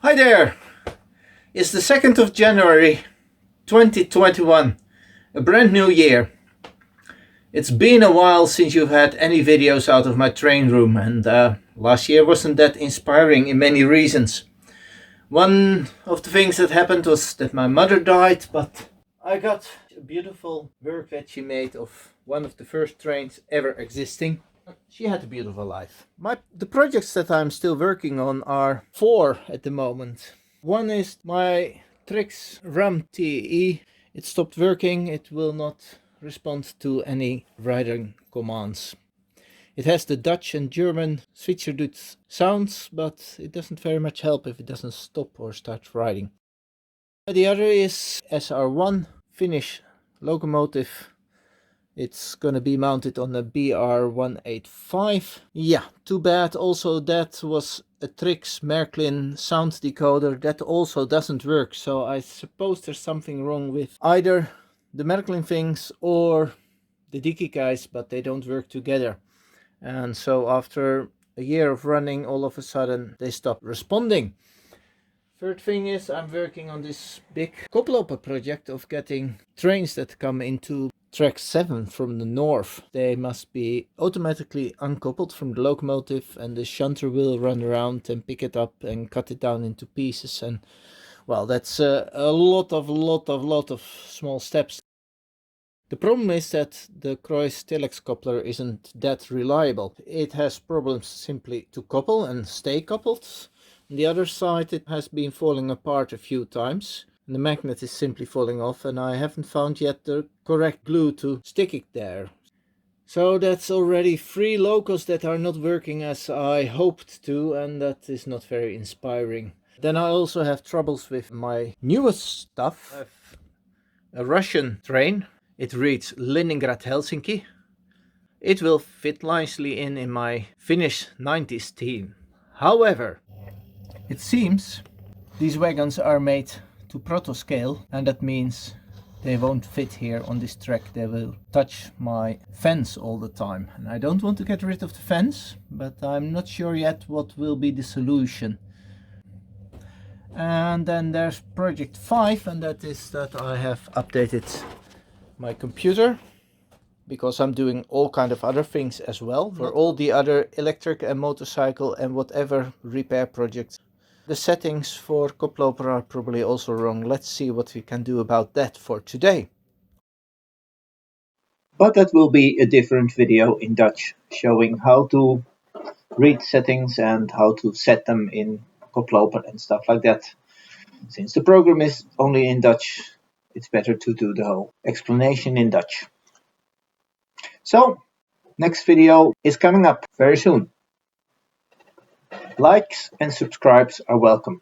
Hi there! It's the 2nd of January 2021, a brand new year. It's been a while since you've had any videos out of my train room, and last year wasn't that inspiring in many reasons. One of the things that happened was that my mother died, but I got a beautiful work that she made of one of the first trains ever existing. She had a beautiful life. The projects that I'm still working on are 4 at the moment. One is my Trix RAM TE. It stopped working. It will not respond to any writing commands. It has the Dutch and German switcherdoot sounds, but it doesn't very much help if it doesn't stop or start writing. The other is SR1 Finnish locomotive. It's gonna be mounted on a BR185. Yeah, too bad. Also, that was a Trix Märklin Sound Decoder. That also doesn't work. So I suppose there's something wrong with either the Märklin things or the Diki guys, but they don't work together. And so after a year of running, all of a sudden they stop responding. Third thing is I'm working on this big Koploper project of getting trains that come into track 7 from the north. They must be automatically uncoupled from the locomotive, and the shunter will run around and pick it up and cut it down into pieces. And well, that's a lot of small steps. The problem is that the Kreuz telex coupler isn't that reliable. It has problems simply to couple and stay coupled. On the other side, it has been falling apart a few times. And the magnet is simply falling off, and I haven't found yet the correct glue to stick it there. So that's already 3 locos that are not working as I hoped to, and that is not very inspiring. Then I also have troubles with my newest stuff. I have a Russian train. It reads Leningrad-Helsinki. It will fit nicely in my Finnish 90s theme. However, it seems these wagons are made to proto scale, and that means they won't fit here on this track. They will touch my fence all the time, and I don't want to get rid of the fence, but I'm not sure yet what will be the solution. And then there's project 5, and that is that I have updated my computer, because I'm doing all kind of other things as well for all the other electric and motorcycle and whatever repair projects. The settings for Koploper are probably also wrong. Let's see what we can do about that for today. But that will be a different video in Dutch, showing how to read settings and how to set them in Koploper and stuff like that. Since the program is only in Dutch, it's better to do the whole explanation in Dutch. So, next video is coming up very soon. Likes and subscribes are welcome.